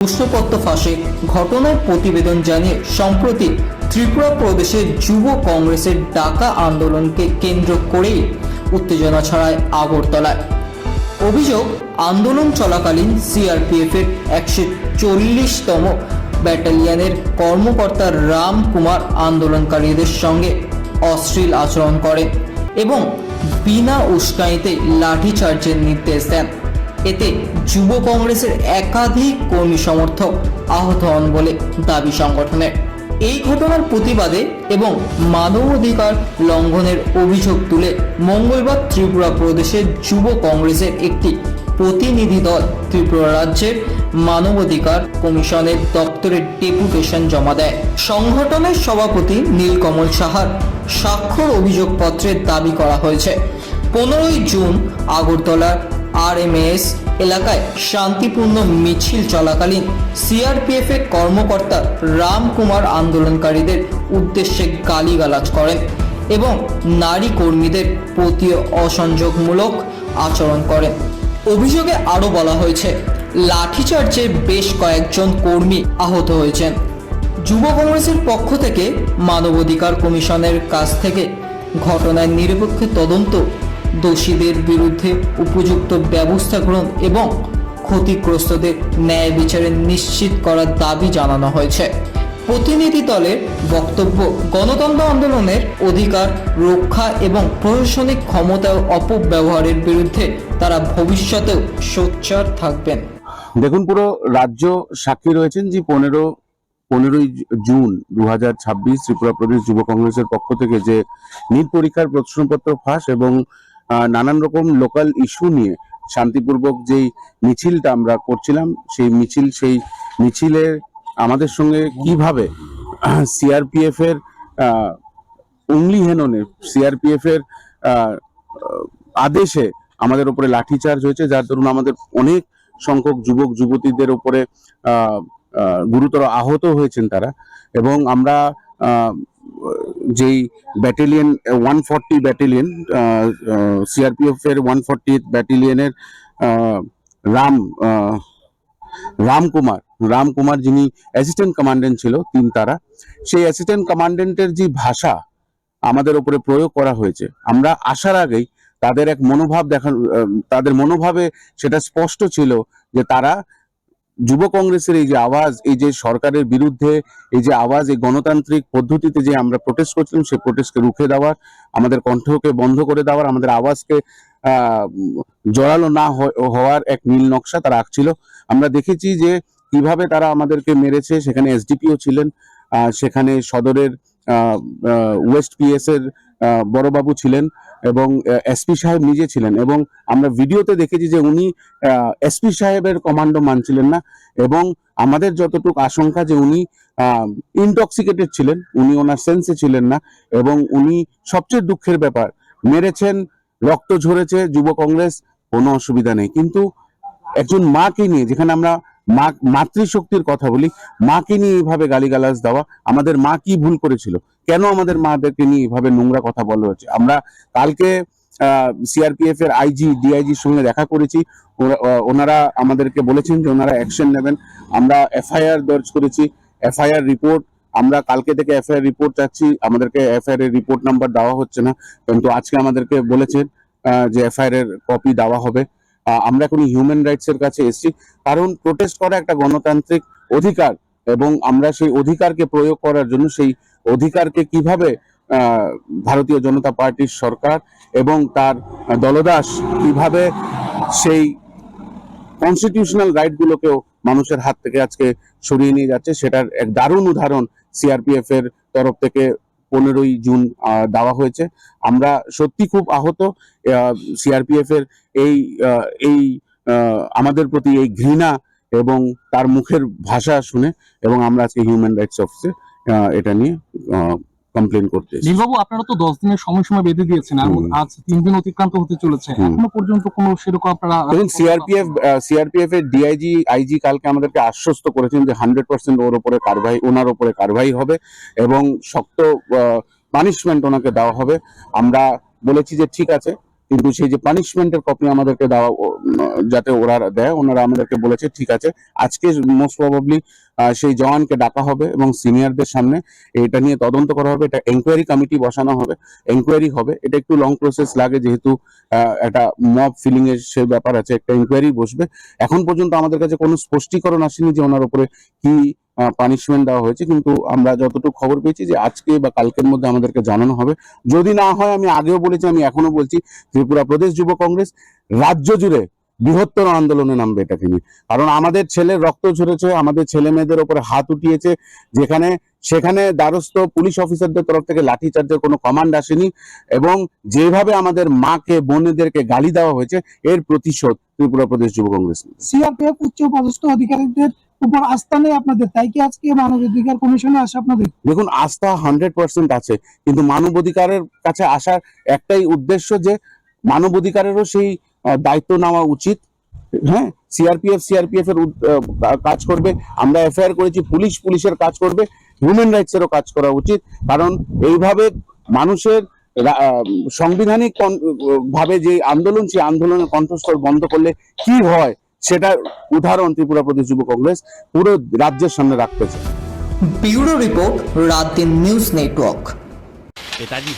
প্রশ্নপত্র ফাঁসে ঘটনার প্রতিবেদন জানিয়ে সম্প্রতি ত্রিপুরা প্রদেশের যুব কংগ্রেসের ডাকা আন্দোলনকে কেন্দ্র করেই উত্তেজনা ছড়ায় আগরতলায়। অভিযোগ, আন্দোলন চলাকালীন সিআরপিএফের 140তম ব্যাটালিয়নের কর্মকর্তা রাম কুমার আন্দোলনকারীদের সঙ্গে অশ্লীল আচরণ করেন এবং বিনা উস্কানিতে লাঠিচার্জের নির্দেশ দেন। এতে যুব কংগ্রেসের একাধিক কর্মী সমর্থক আহত হন বলে দাবি সংগঠনের। এই ঘটনার প্রতিবাদে এবং মানবাধিকার লঙ্ঘনের অভিযোগ তুলে মঙ্গলবার ত্রিপুরা প্রদেশের যুব কংগ্রেসের একটি প্রতিনিধি দল ত্রিপুরা রাজ্যের মানবাধিকার কমিশনের দপ্তরে ডেপুটেশন জমা দেয়। সংগঠনের সভাপতি নীলকমল সাহার স্বাক্ষর অভিযোগপত্রে দাবি করা হয়েছে 15ই জুন আগরতলার RMS এলাকায় শান্তিপূর্ণ মিছিল চলাকালীন সিআরপিএফ এর কর্মকর্তা রাম কুমার আন্দোলনকারীদের উদ্দেশ্যে গালিগালাজ করেন এবং নারী কর্মীদের প্রতি অসংযোগমূলক আচরণ করেন। অভিযোগে আরও বলা হয়েছে, লাঠিচার্জে বেশ কয়েকজন কর্মী আহত হয়েছেন। যুব কংগ্রেসের পক্ষ থেকে মানবাধিকার কমিশনের কাছ থেকে ঘটনার নিরপেক্ষ তদন্ত, দোষীদের বিরুদ্ধে উপযুক্ত ব্যবস্থা গ্রহণ এবং ক্ষতিগ্রস্তদের ন্যায় বিচারে নিশ্চিত করার দাবি জানানো হয়েছে। প্রতিনিধি দলের বক্তব্য, গণতন্ত্র আন্দোলনের অধিকার রক্ষা এবং প্রশাসনিক ক্ষমতার অপব্যবহারের বিরুদ্ধে তারা ভবিষ্যতেও সোচ্চার থাকবেন। দেখুন, পুরো রাজ্য সাক্ষী রয়েছেন যে 15ই জুন 2026 ত্রিপুরা প্রদেশ যুব কংগ্রেসের পক্ষ থেকে যে নিট পরীক্ষার প্রশ্নপত্র ফাঁস এবং নানান রকম লোকাল ইস্যু নিয়ে শান্তিপূর্বক যেই মিছিলটা আমরা করছিলাম, সেই মিছিলে আমাদের সঙ্গে কিভাবে সিআরপিএফ এর উংলি হেননে, সিআরপিএফ এর আদেশে আমাদের উপরে লাঠিচার্জ হয়েছে, যার দরুন আমাদের অনেক সংখ্যক যুবক যুবতীদের উপরে গুরুতর আহত হয়েছেন তারা। এবং আমরা যেই ব্যাটালিয়ন 140 ব্যাটালিয়ন সিআরপিএফ এর 140th ব্যাটালিয়নের রাম কুমার যিনি অ্যাসিস্ট্যান্ট কমান্ডেন্ট ছিল 3 তারা, সেই অ্যাসিস্ট্যান্ট কমান্ডেন্টের যে ভাষা আমাদের উপরে প্রয়োগ করা হয়েছে, আমরা আসার আগেই তাদের মনোভাবে সেটা স্পষ্ট ছিল যে তারা যুব কংগ্রেসের এই যে আওয়াজ, এই যে সরকারের বিরুদ্ধে এই যে আওয়াজ, এই গণতান্ত্রিক পদ্ধতিতে যে আমরা প্রোটেস্ট করছিলাম, সেই প্রোটেস্টকে রুখে দেওয়ার, আমাদের কণ্ঠকে বন্ধ করে দেওয়ার, আমাদের আওয়াজকে জোরালো না হওয়ার এক নীল নকশা তারা আঁকছিল। আমরা দেখেছি যে কিভাবে তারা আমাদেরকে মেরেছে। সেখানে এসডিপিও ছিলেন, সেখানে সদরের ওয়েস্ট পিএস এর বড়বাবু ছিলেন এবং এসপি সাহেব নিজে ছিলেন। এবং আমরা ভিডিওতে দেখেছি যে উনি এসপি সাহেবের কমান্ডো মানছিলেন না এবং আমাদের যতটুকু আশঙ্কা যে উনি ইনটক্সিকেটেড ছিলেন, উনি ওনার সেন্সে ছিলেন না এবং উনি সবচেয়ে দুঃখের ব্যাপার মেরেছেন, রক্ত ঝরেছে। যুব কংগ্রেস কোনো অসুবিধা নেই, কিন্তু একজন মাকে নিয়ে, যেখানে আমরা মাতৃশক্তির কথা বলি, মাকে নিয়ে এইভাবে গালিগালাজ দেওয়া, আমাদের মা কি ভুল করেছিল, কেন আমাদের মাদেরকে নিয়ে এইভাবে নোংরা কথা বলা হচ্ছে। আমরা কালকে সিআরপিএফ এর আইজি ডিআইজির সঙ্গে দেখা করেছি, ওনারা আমাদেরকে বলেছেন যে ওনারা অ্যাকশন নেবেন। আমরা এফআইআর দর্জ করেছি, এফআইআর রিপোর্ট আমরা কালকে থেকে এফআইআর রিপোর্ট চাচ্ছি। আমাদেরকে এফআইআর এর রিপোর্ট নাম্বার দেওয়া হচ্ছে না, কিন্তু আজকে আমাদেরকে বলেছেন যে এফআইআর এর কপি দেওয়া হবে। আমরা এখন হিউম্যান রাইটস এর কাছে এসেছি, কারণ প্রোটেস্ট করা একটা গণতান্ত্রিক অধিকার এবং আমরা সেই অধিকারকে প্রয়োগ করার জন্য, সেই অধিকারকে কিভাবে ভারতীয় জনতা পার্টির সরকার এবং তার দলদাস কিভাবে সেই কনস্টিটিউশনাল রাইট গুলোকেও মানুষের হাত থেকে আজকে সরিয়ে নিয়ে যাচ্ছে, সেটার এক দারুণ উদাহরণ সিআরপিএফ এর তরফ থেকে 15ই জুন দেওয়া হয়েছে। আমরা সত্যি খুব আহত সিআরপিএফ এর এই আমাদের প্রতি এই ঘৃণা এবং তার মুখের ভাষা শুনে, এবং আমরা আজকে হিউম্যান রাইটস অফিসে এটা নিয়ে কমপ্লেন করতে। নীলবাবু, আপনারা তো 10 দিনের সময়সীমা বেঁধে দিয়েছেন, আজ 3 দিন অতিক্রান্ত হতে চলেছে, এখনো পর্যন্ত কোনো সেরকম আপনারা? সিআরপিএফ এর ডিআইজি আইজি কালকে আমাদেরকে আশ্বস্ত করেছেন যে 100% ওনার উপরে কারবাই হবে এবং শক্ত পানিশমেন্ট ওনাকে দেওয়া হবে। আমরা বলেছি যে ঠিক আছে, কিন্তু সেই যে পানিশমেন্টের কপি আমাদেরকে দেওয়া যাতে ওরা দেয়, ওনারা আমাদেরকে বলেছে ঠিক আছে আজকে মোস্ট প্রবাবলি সেই জওয়ানকে ডাকা হবে এবং সিনিয়রদের সামনে এটা নিয়ে তদন্ত করা হবে, এটা এনকোয়ারি কমিটি বসানো হবে, এনকোয়ারি হবে। এটা একটু লং প্রসেস লাগে যেহেতু একটা মব ফিলিং এর সে ব্যাপার আছে, একটা এনকোয়ারি বসবে। এখন পর্যন্ত আমাদের কাছে কোনো স্পষ্টীকরণ আসেনি যে ওনার উপরে কি পানিশমেন্ট দেওয়া হয়েছে, কিন্তু আমরা যতটুকু খবর পেয়েছি যে আজকে বা কালকের মধ্যে আমাদেরকে জানানো হবে। যদি না হয়, আমি আগেও বলেছি, আমি এখনো বলছি, ত্রিপুরা প্রদেশ যুব কংগ্রেস রাজ্য জুড়ে বৃহত্তর আন্দোলনে নামবে এটাকে নিয়ে। কারণ আমাদের ছেলের রক্ত ঝরেছে, আমাদের ছেলে মেয়েদের উপরে হাত উঠিয়েছে, সেখানে দ্বারস্থ পুলিশ অফিসারদের তরফ থেকে লাঠিচার্জের কোনো কমান্ড আসেনি, এবং যেভাবে আমাদের মাকে বোনেদেরকে গালি দেওয়া হয়েছে এর প্রতিশোধ ত্রিপুরা প্রদেশ যুব কংগ্রেস নেবে। সিআরপিএফ উচ্চ পদস্থ অধিকারীদের উপর আস্থা নেই আপনাদের, তাই কি আজকে মানবাধিকার কমিশনে আসে আপনাদের? দেখুন, আস্থা 100% আছে, কিন্তু মানবাধিকারের কাছে আসার একটাই উদ্দেশ্য যে মানবাধিকারেরও সেই দায়িত্ব নেওয়া উচিত। হ্যাঁ, সিআরপিএফ এর কাজ করবে, আমরা এফআইআর করেছি, পুলিশের কাজ করবে, হিউম্যান রাইটস এরও কাজ করা উচিত। কারণ এইভাবে মানুষের সাংবিধানিক ভাবে যে আন্দোলন, সেই আন্দোলনের কণ্ঠস্বর বন্ধ করলে কি হয় সেটার উদাহরণ ত্রিপুরা প্রদেশ যুব কংগ্রেস পুরো রাজ্যের সামনে রাখতেছে। ব্যুরো রিপোর্ট, রাত দিন নিউজ নেটওয়ার্ক। पिताजी